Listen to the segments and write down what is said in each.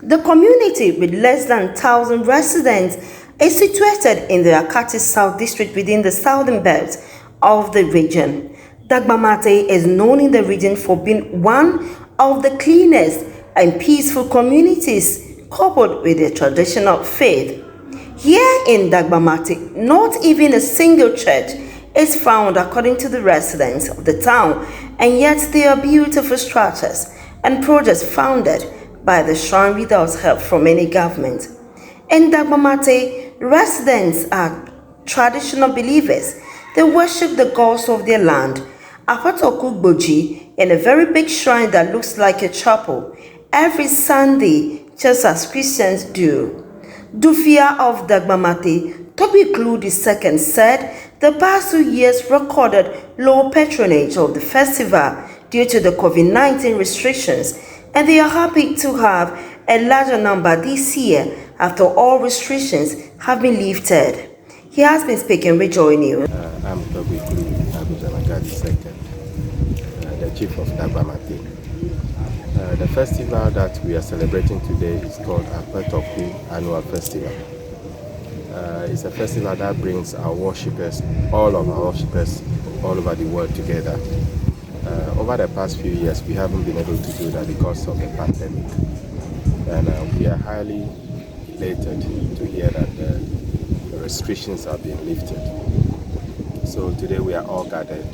The community, with less than 1,000 residents, is situated in the Akati South District within the southern belt of the region. Dagbamatey is known in the region for being one of the cleanest and peaceful communities, coupled with their traditional faith. Here in Dagbamatey, not even a single church is found according to the residents of the town, and yet there are beautiful structures and projects founded by the shrine without help from any government. In Dagbamatey, residents are traditional believers. They worship the gods of their land, Apatokugboji, in a very big shrine that looks like a chapel, every Sunday, just as Christians do. Dufia of Dagbamatey, Toby Klu II, said the past 2 years recorded low patronage of the festival due to the COVID-19 restrictions, and they are happy to have a larger number this year after all restrictions have been lifted. He has been speaking with Joy News. I'm Toby Klu II, the chief of Dagbamatey. The festival that we are celebrating today is called Apatoku Annual Festival. It's a festival that brings our worshippers, all of our worshippers all over the world together. Over the past few years, we haven't been able to do that because of the pandemic. And we are highly elated to hear that the restrictions are being lifted. So today we are all gathered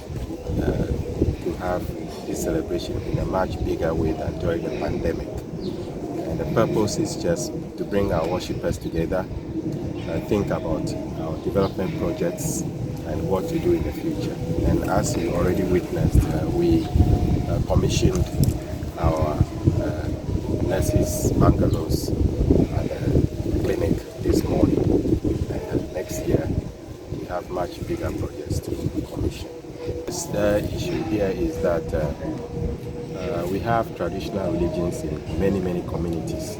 to have this celebration in a much bigger way than during the pandemic. And the purpose is just to bring our worshippers together and think about our development projects and what to do in the future. And as you already witnessed, we commissioned our nurses' bungalows at the clinic this morning. And next year, we have much bigger projects to commission. The issue here is that we have traditional religions in many communities,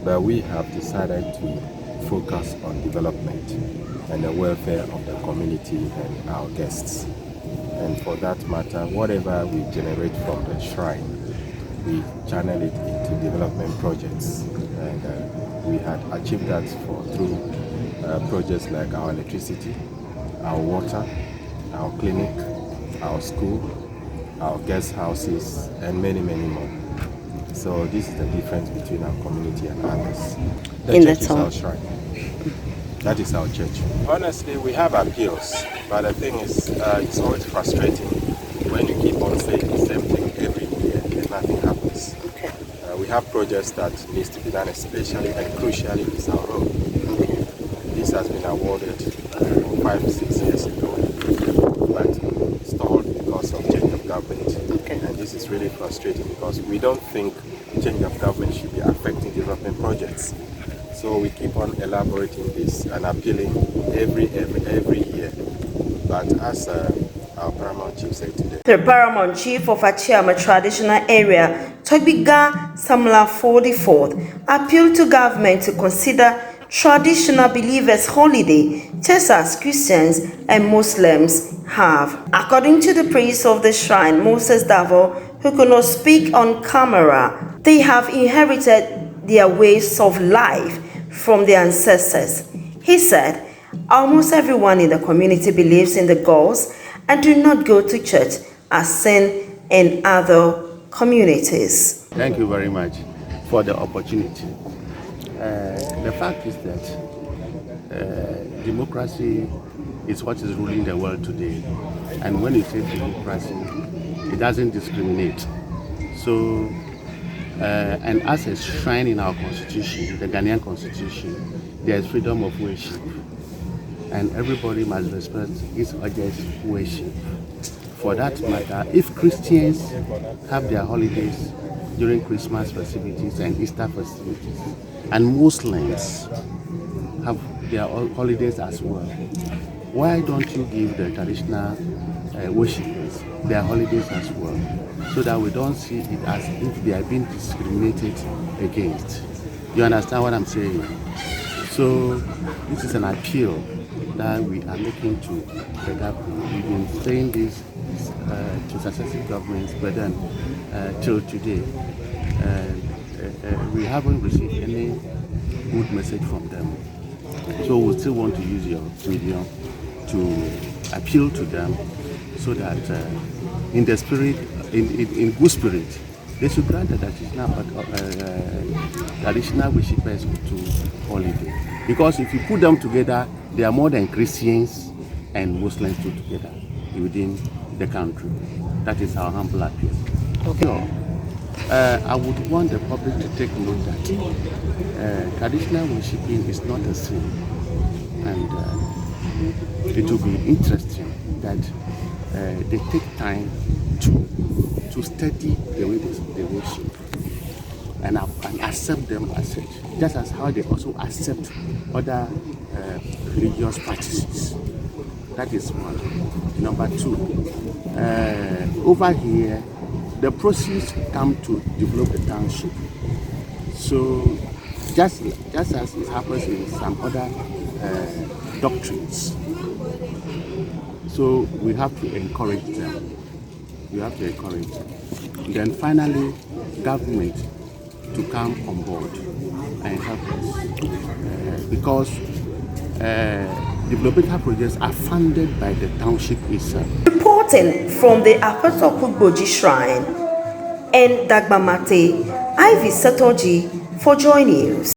but we have decided to focus on development and the welfare of the community and our guests. And for that matter, whatever we generate from the shrine, we channel it into development projects. And we had achieved that through projects like our electricity, our water, our clinic, our school, our guest houses, and many more. So this is the difference between our community and others. The church is our shrine. That is our church. Honestly, we have appeals, but the thing is, it's always frustrating when you keep on saying the same thing every year and nothing happens. Okay. We have projects that needs to be done, especially and crucially is our road. This has been awarded 5-6 years ago, but stalled because of change of government. Okay. And this is really frustrating because we don't think change of government should be affecting development projects. So we keep on elaborating this and appealing every year. But as our paramount chief said today, the paramount chief of Achiama traditional area, Tobiga Samla 44th, appealed to government to consider traditional believers' holiday, just as Christians and Muslims have. According to the priest of the shrine, Moses Davo, who could not speak on camera, they have inherited their ways of life from their ancestors. He said, almost everyone in the community believes in the gods and do not go to church as seen in other communities. Thank you very much for the opportunity. The fact is that democracy is what is ruling the world today. And when you say democracy, it doesn't discriminate. So, and as a shrine in our constitution, the Ghanaian constitution, there is freedom of worship. And everybody must respect each other's worship. For that matter, if Christians have their holidays during Christmas festivities and Easter festivities, and Muslims have their holidays as well, why don't you give the traditional worshippers their holidays as well, so that we don't see it as if they are being discriminated against? You understand what I'm saying? So this is an appeal that we are making to the government. We've been saying this to successive governments, but then till today, we haven't received any good message from them. So we still want to use your medium to appeal to them so that in the spirit, in good spirit, they should grant the traditional worshippers to holiday. Because if you put them together, they are more than Christians and Muslims put together within the country. That is our humble appeal. Okay. So, I would want the public to take note that traditional worshipping is not a sin, and it will be interesting that they take time to study the way they worship and accept them as such, just as how they also accept other religious practices. That is one. Number two, over here, the proceeds come to develop the township. So, just as it happens in some other doctrines, so we have to encourage them. We have to encourage them. Then finally, government to come on board and help us because developmental projects are funded by the township itself. Reporting from the Apatokugboji Shrine and Dagbamatey, Ivy Satoji for Joy News.